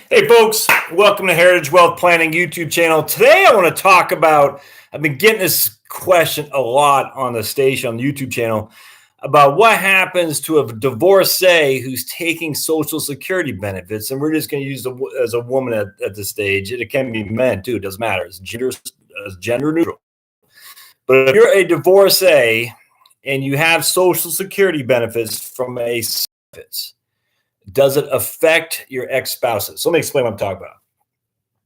Hey folks, welcome to Heritage Wealth Planning YouTube channel. Today I want to talk about, I've been getting this question a lot on the station, on the YouTube channel, about what happens to a divorcee who's taking Social Security benefits. And we're just going to use as a woman at this stage. It can be men too, it doesn't matter. It's gender neutral. But if you're a divorcee and you have Social Security benefits from a benefits, does it affect your ex-spouses? So let me explain what I'm talking about.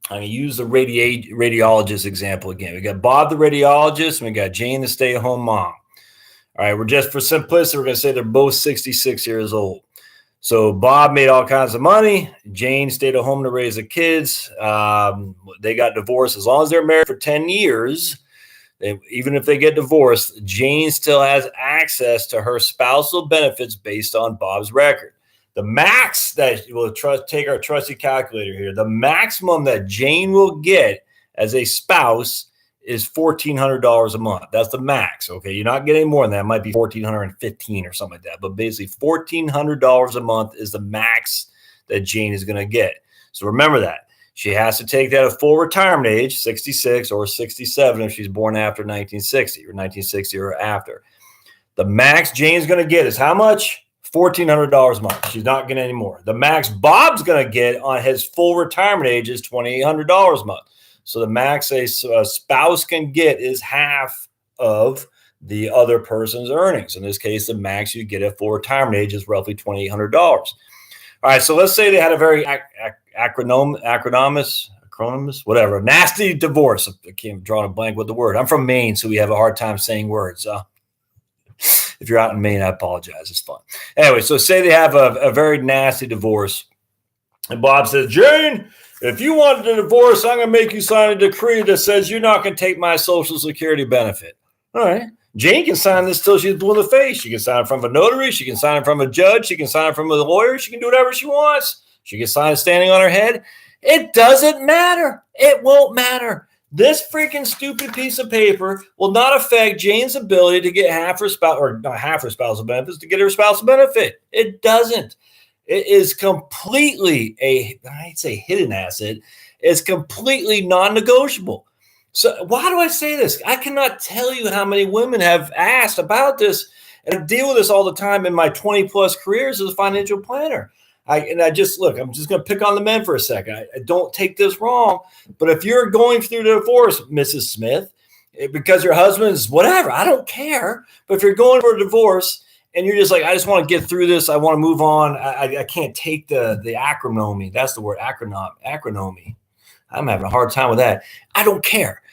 I'm going to use the radiologist example again. We got Bob, the radiologist, and we got Jane, the stay-at-home mom. All right, we're just for simplicity, we're going to say they're both 66 years old. So Bob made all kinds of money. Jane stayed at home to raise the kids. They got divorced. As long as they're married for 10 years, even if they get divorced, Jane still has access to her spousal benefits based on Bob's record. The max that we'll take our trusty calculator here, the maximum that Jane will get as a spouse is $1,400 a month. That's the max. Okay. You're not getting more than that. It might be $1,415 or something like that. But basically $1,400 a month is the max that Jane is going to get. So remember that. She has to take that at full retirement age, 66 or 67 if she's born after 1960 or 1960 or after. The max Jane's going to get is how much? $1,400 a month. She's not getting any more. The max Bob's going to get on his full retirement age is $2,800 a month. So the max a spouse can get is half of the other person's earnings. In this case, the max you get at full retirement age is roughly $2,800. All right, so let's say they had a very acronymous, whatever, nasty divorce. I can't draw a blank with the word. I'm from Maine, so we have a hard time saying words. If you're out in Maine, I apologize. It's fun. Anyway, so say they have a very nasty divorce. And Bob says, Jane, if you want a divorce, I'm going to make you sign a decree that says you're not going to take my Social Security benefit. All right. Jane can sign this till she's blue in the face. She can sign it from a notary. She can sign it from a judge. She can sign it from a lawyer. She can do whatever she wants. She can sign it standing on her head. It doesn't matter. It won't matter. This freaking stupid piece of paper will not affect Jane's ability to get half her spousal benefits, to get her spousal benefit. It doesn't. It is completely I'd say hidden asset. It's completely non-negotiable. So why do I say this? I cannot tell you how many women have asked about this, and I deal with this all the time in my 20 plus careers as a financial planner. I'm just going to pick on the men for a second. I don't take this wrong, but if you're going through the divorce, Mrs. Smith, because your husband's whatever, I don't care. But if you're going for a divorce and you're just like, I just want to get through this, I want to move on. I can't take the acrimony. That's the word, acrimony. I'm having a hard time with that. I don't care.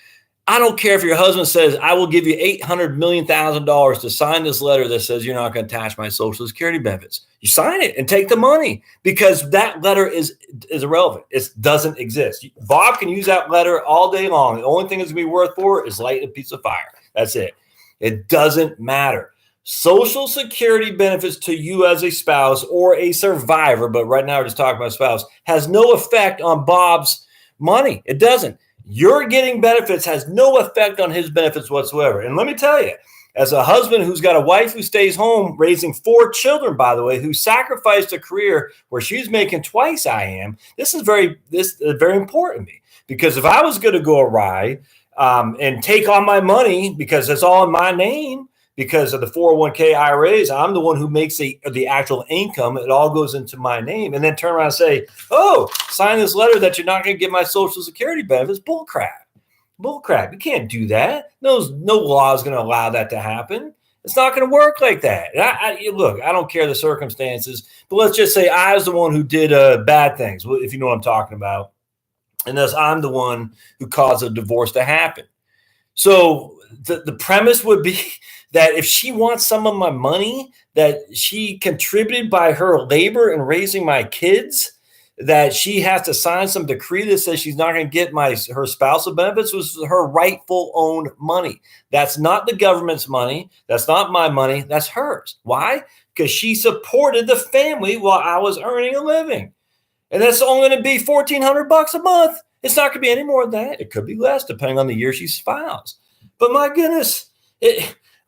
I don't care if your husband says, I will give you $800 million to sign this letter that says you're not going to attach my Social Security benefits. You sign it and take the money because that letter is irrelevant. It doesn't exist. Bob can use that letter all day long. The only thing it's going to be worth for is lighting a piece of fire. That's it. It doesn't matter. Social Security benefits to you as a spouse or a survivor, but right now we're just talking about spouse, has no effect on Bob's money. It doesn't. Your getting benefits has no effect on his benefits whatsoever. And let me tell you, as a husband who's got a wife who stays home raising 4 children, by the way, who sacrificed a career where she's making twice I am, this is very important to me. Because if I was going to go awry and take on my money because it's all in my name, because of the 401k IRAs, I'm the one who makes the actual income. It all goes into my name. And then turn around and say, oh, sign this letter that you're not going to get my Social Security benefits. Bull crap. You can't do that. No law is going to allow that to happen. It's not going to work like that. Look, I don't care the circumstances, but let's just say I was the one who did bad things, if you know what I'm talking about. And thus I'm the one who caused a divorce to happen. So the premise would be that if she wants some of my money that she contributed by her labor in raising my kids, that she has to sign some decree that says she's not going to get her spousal benefits, was her rightful owned money. That's not the government's money. That's not my money. That's hers. Why? Because she supported the family while I was earning a living. And that's only going to be $1,400 a month. It's not going to be any more than that. It could be less depending on the year she files. But my goodness,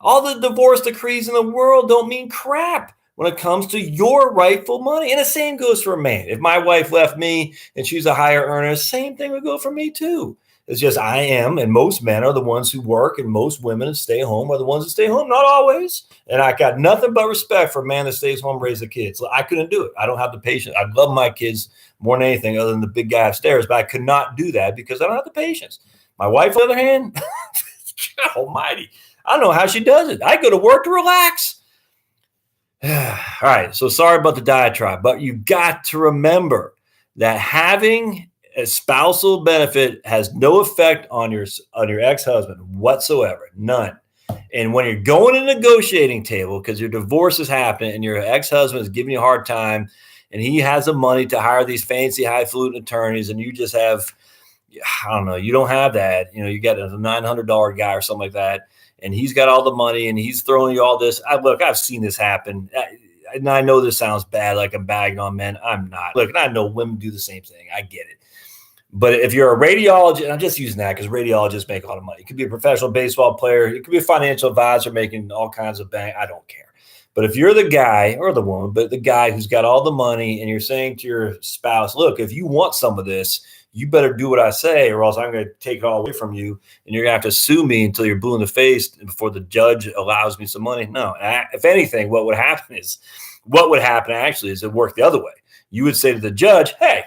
all the divorce decrees in the world don't mean crap when it comes to your rightful money. And the same goes for a man. If my wife left me and she's a higher earner, same thing would go for me too. It's just I am, and most men are the ones who work, and most women stay home are the ones that stay home. Not always. And I got nothing but respect for a man that stays home, raise the kids. I couldn't do it. I don't have the patience. I love my kids more than anything other than the big guy upstairs, but I could not do that because I don't have the patience. My wife, on the other hand, God almighty, I don't know how she does it. I go to work to relax. All right. So sorry about the diatribe, but you got to remember that having a spousal benefit has no effect on your ex-husband whatsoever. None. And when you're going to the negotiating table because your divorce is happening and your ex-husband is giving you a hard time and he has the money to hire these fancy highfalutin attorneys and you just have, I don't know, you don't have that. You know, you got a $900 guy or something like that and he's got all the money and he's throwing you all this. Look, I've seen this happen. And I know this sounds bad, like I'm bagging on men. I'm not. Look, and I know women do the same thing. I get it. But if you're a radiologist, and I'm just using that because radiologists make a lot of money. It could be a professional baseball player. It could be a financial advisor making all kinds of bang. I don't care. But if you're the guy or the woman, but the guy who's got all the money and you're saying to your spouse, look, if you want some of this, you better do what I say or else I'm going to take it all away from you. And you're going to have to sue me until you're blue in the face before the judge allows me some money. No, if anything, what would happen actually is it worked the other way. You would say to the judge, hey,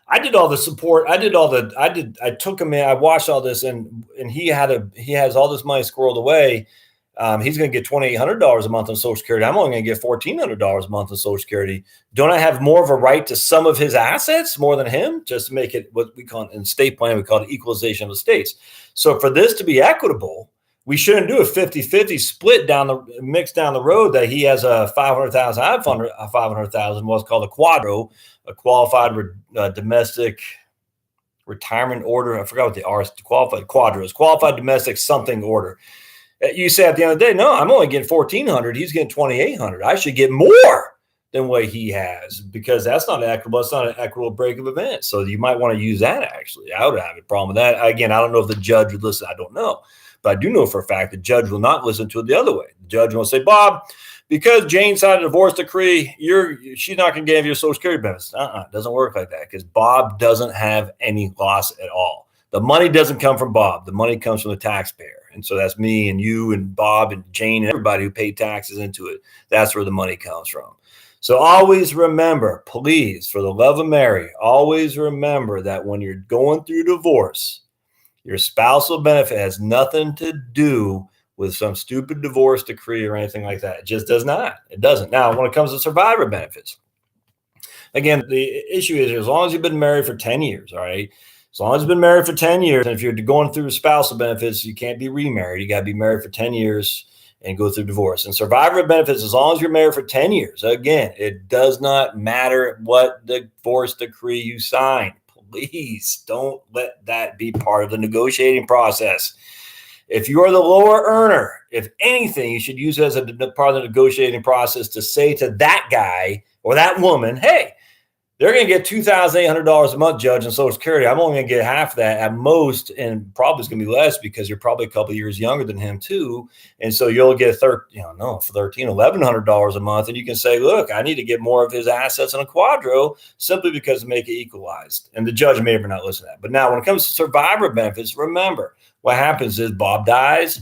I did all the support. I took him in. I watched all this, and he has all this money squirreled away. He's going to get $2,800 a month on Social Security. I'm only going to get $1,400 a month on Social Security. Don't I have more of a right to some of his assets more than him? Just to make it what we call in estate planning, we call it equalization of estates. So for this to be equitable, we shouldn't do a 50-50 split mix down the road that he has a $500,000, I have $500,000, what's called a QDRO, a qualified domestic retirement order. I forgot what they are. Qualified QDROs, qualified domestic something order. You say at the end of the day, no, I'm only getting $1,400. He's getting $2,800. I should get more than what he has because that's not equitable. It's not an equitable break of events. So you might want to use that. Actually, I would have a problem with that. Again, I don't know if the judge would listen. I don't know. But I do know for a fact the judge will not listen to it the other way. The judge will say, Bob, because Jane signed a divorce decree, she's not going to give you Social Security benefits. It doesn't work like that because Bob doesn't have any loss at all. The money doesn't come from Bob. The money comes from the taxpayer. And so that's me and you and Bob and Jane and everybody who paid taxes into it. That's where the money comes from. So always remember, please, for the love of Mary, always remember that when you're going through divorce, your spousal benefit has nothing to do with some stupid divorce decree or anything like that. It just does not. It doesn't. Now, when it comes to survivor benefits, again, the issue is as long as you've been married for 10 years, all right? As long as you've been married for 10 years, and if you're going through spousal benefits, you can't be remarried. You got to be married for 10 years and go through divorce. And survivor benefits, as long as you're married for 10 years, again, it does not matter what divorce decree you sign. Please don't let that be part of the negotiating process. If you are the lower earner, if anything, you should use it as a part of the negotiating process to say to that guy or that woman, hey, they're going to get $2,800 a month, Judge, on Social Security. I'm only going to get half of that at most, and probably it's going to be less because you're probably a couple of years younger than him too. And so you'll get $1,100 a month, and you can say, look, I need to get more of his assets on a QDRO simply because to make it equalized. And the judge may or may not listen to that. But now when it comes to survivor benefits, remember, what happens is Bob dies,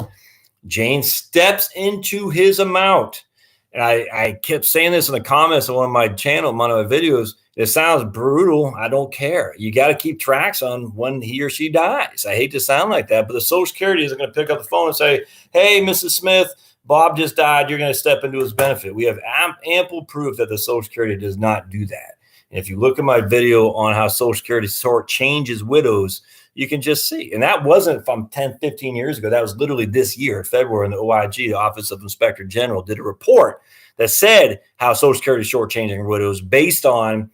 Jane steps into his amount. And I kept saying this in the comments on one of my videos. It sounds brutal. I don't care. You got to keep tracks on when he or she dies. I hate to sound like that, but the Social Security isn't going to pick up the phone and say, hey, Mrs. Smith, Bob just died. You're going to step into his benefit. We have ample proof that the Social Security does not do that. And if you look at my video on how Social Security changes widows, you can just see. And that wasn't from 10, 15 years ago. That was literally this year, February, and the OIG, the Office of Inspector General, did a report that said how Social Security is shortchanging widows based on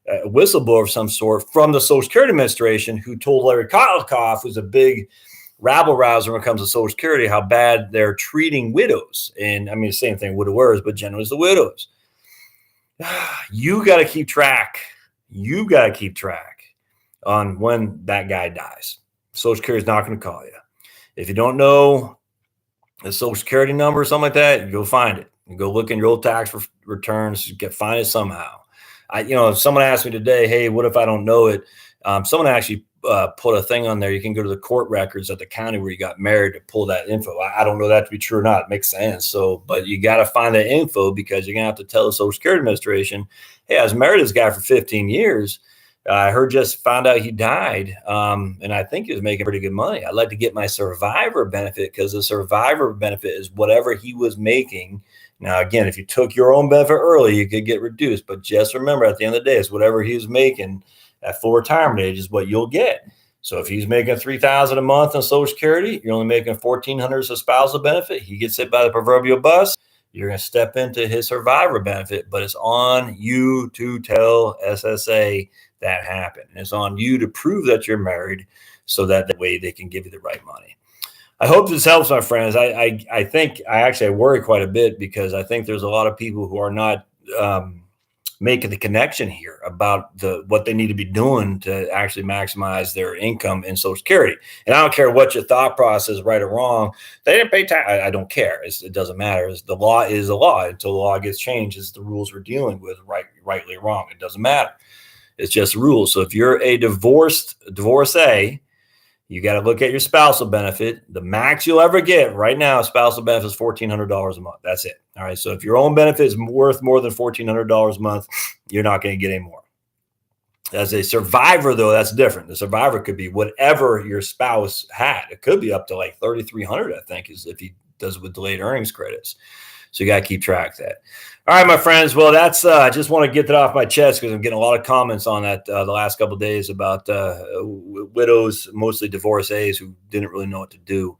a whistleblower of some sort from the Social Security Administration who told Larry Kotlikov, who's a big rabble-rouser when it comes to Social Security, how bad they're treating widows. And I mean, the same thing, widowers, but generally it's the widows. You got to keep track. You got to keep track on when that guy dies. Social Security is not going to call you. If you don't know the Social Security number or something like that, you'll find it. and go look in your old tax returns, find it somehow. If someone asked me today, hey, what if I don't know it? Someone actually put a thing on there. You can go to the court records at the county where you got married to pull that info. I don't know that to be true or not. It makes sense. But you got to find that info, because you're going to have to tell the Social Security Administration, hey, I was married to this guy for 15 years. I just found out he died, and I think he was making pretty good money. I'd like to get my survivor benefit, because the survivor benefit is whatever he was making. Now, again, if you took your own benefit early, you could get reduced. But just remember, at the end of the day, it's whatever he was making at full retirement age is what you'll get. So if he's making $3,000 a month on Social Security, you're only making $1,400 as a spousal benefit. He gets hit by the proverbial bus. You're going to step into his survivor benefit, but it's on you to tell SSA that happened. And it's on you to prove that you're married, so that way they can give you the right money. I hope this helps, my friends. I think I worry quite a bit, because I think there's a lot of people who are not making the connection here about what they need to be doing to actually maximize their income in Social Security. And I don't care what your thought process, right or wrong. They didn't pay tax. I don't care. It doesn't matter. The law is a law until the law gets changed. It's the rules we're dealing with, rightly or wrong. It doesn't matter. It's just rules. So if you're a divorcee, you got to look at your spousal benefit. The max you'll ever get right now, spousal benefit is $1,400 a month. That's it. All right. So if your own benefit is worth more than $1,400 a month, you're not going to get any more. As a survivor, though, that's different. The survivor could be whatever your spouse had. It could be up to like $3,300, I think, is if he does it with delayed earnings credits. So you got to keep track of that. All right, my friends. Well, that's I just want to get that off my chest, because I'm getting a lot of comments on that the last couple of days about widows, mostly divorcees, who didn't really know what to do.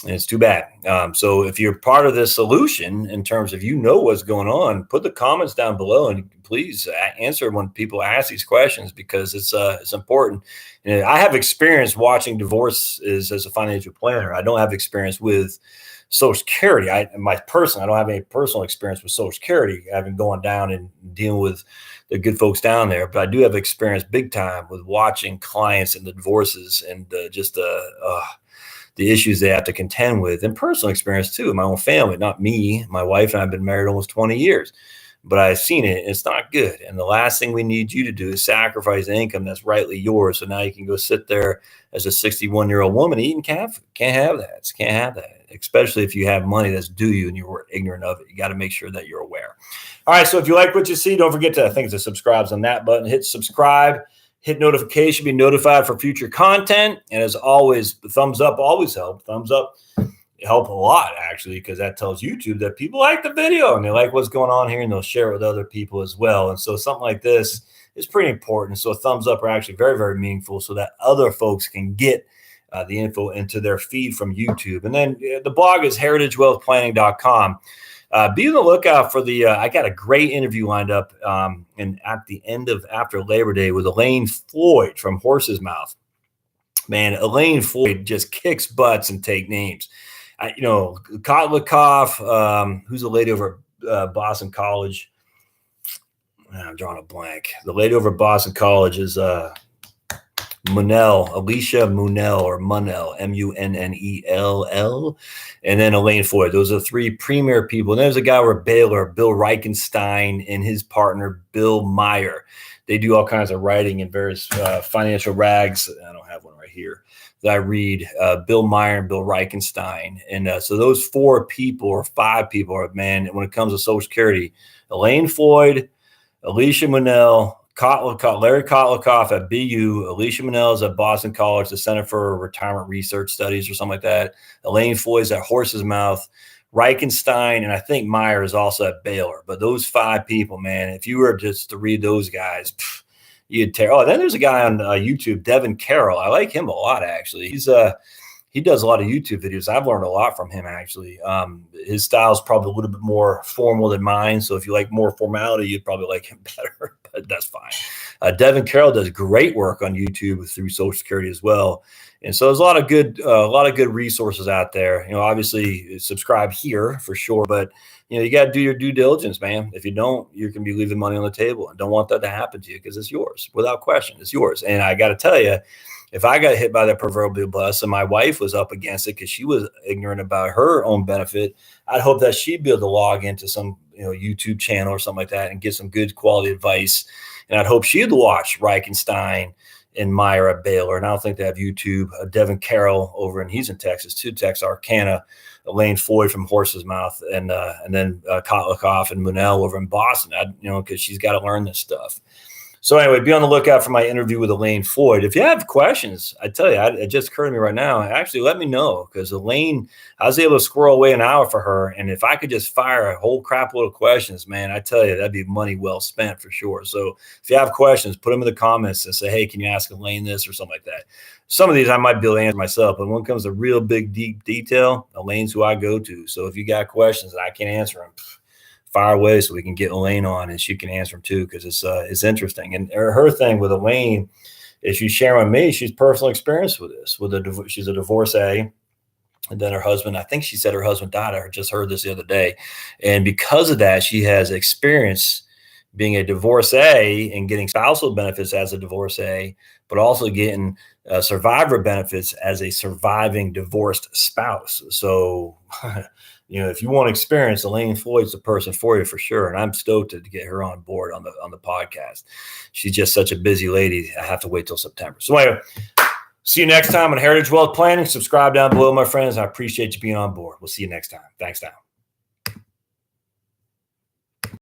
And it's too bad. So if you're part of this solution in terms of what's going on, put the comments down below, and please answer when people ask these questions, because it's important. And I have experience watching divorces as a financial planner. I don't have experience with Social Security. I don't have any personal experience with Social Security. I haven't gone down and dealing with the good folks down there, but I do have experience big time with watching clients in the divorces and the issues they have to contend with, and personal experience too. My own family, not me. My wife and I have been married almost 20 years, but I've seen it. It's not good. And the last thing we need you to do is sacrifice the income that's rightly yours. So now you can go sit there as a 61-year-old woman eating cat. Can't have that. Can't have that. Especially if you have money that's due you and you're ignorant of it. You got to make sure that you're aware. All right. So if you like what you see, don't forget to, I think it's a subscribe on that button. Hit subscribe, hit notification, be notified for future content. And as always, thumbs up always help. Thumbs up help a lot, actually, because that tells YouTube that people like the video and they like what's going on here, and they'll share it with other people as well. And so something like this is pretty important. So thumbs up are actually very, very meaningful, so that other folks can get the info into their feed from YouTube. And then the blog is heritagewealthplanning.com. Be on the lookout for I got a great interview lined up and at the end of after Labor Day with Elaine Floyd from Horse's Mouth. Man, Elaine Floyd just kicks butts and take names. Kotlikoff, who's a lady over at Boston College. I'm drawing a blank. The lady over at Boston College is Alicia Munnell, or Munnell, Munnell, and then Elaine Floyd. Those are three premier people. And there's a guy over at Baylor, Bill Reichenstein, and his partner, Bill Meyer. They do all kinds of writing in various financial rags. I don't have one right here that I read. Bill Meyer and Bill Reichenstein. And so those four people or five people are, man, when it comes to Social Security, Elaine Floyd, Alicia Munnell, Larry Kotlikoff at BU, Alicia Munnell is at Boston College, the Center for Retirement Research Studies or something like that. Elaine Floyd's at Horse's Mouth. Reichenstein, and I think Meyer is also at Baylor. But those five people, man, if you were just to read those guys, you'd tear. Oh, then there's a guy on YouTube, Devin Carroll. I like him a lot, actually. He does a lot of YouTube videos. I've learned a lot from him, actually. His style is probably a little bit more formal than mine. So if you like more formality, you'd probably like him better, but that's fine. Devin Carroll does great work on YouTube through Social Security as well. And so there's a lot of good resources out there. Obviously subscribe here for sure, but you got to do your due diligence, man. If you don't, you can be leaving money on the table, and don't want that to happen to you, because it's yours without question. It's yours. And I got to tell you, if I got hit by that proverbial bus and my wife was up against it because she was ignorant about her own benefit, I'd hope that she'd be able to log into some YouTube channel or something like that and get some good quality advice. And I'd hope she'd watch Reichenstein and Myra Baylor. And I don't think they have YouTube. Devin Carroll over, and he's in Texas too, Texarkana. Elaine Floyd from Horse's Mouth, and then Kotlikoff and Munell over in Boston. Because she's got to learn this stuff. So anyway, be on the lookout for my interview with Elaine Floyd. If you have questions, I tell you, it just occurred to me right now. Actually, let me know, because Elaine, I was able to squirrel away an hour for her. And if I could just fire a whole crap load of questions, man, I tell you, that'd be money well spent for sure. So if you have questions, put them in the comments and say, hey, can you ask Elaine this or something like that? Some of these I might be able to answer myself, but when it comes to real big, deep detail, Elaine's who I go to. So if you got questions and I can't answer them, fire away so we can get Elaine on and she can answer them too, because it's interesting. And her thing with Elaine is she's sharing with me, she's personal experience with this. She's a divorcee, and then her husband, I think she said her husband died. I just heard this the other day. And because of that, she has experience being a divorcee and getting spousal benefits as a divorcee, but also getting survivor benefits as a surviving divorced spouse. So if you want experience, Elaine Floyd's the person for you for sure. And I'm stoked to get her on board on the podcast. She's just such a busy lady. I have to wait till September. So anyway, see you next time on Heritage Wealth Planning. Subscribe down below, my friends. I appreciate you being on board. We'll see you next time. Thanks now.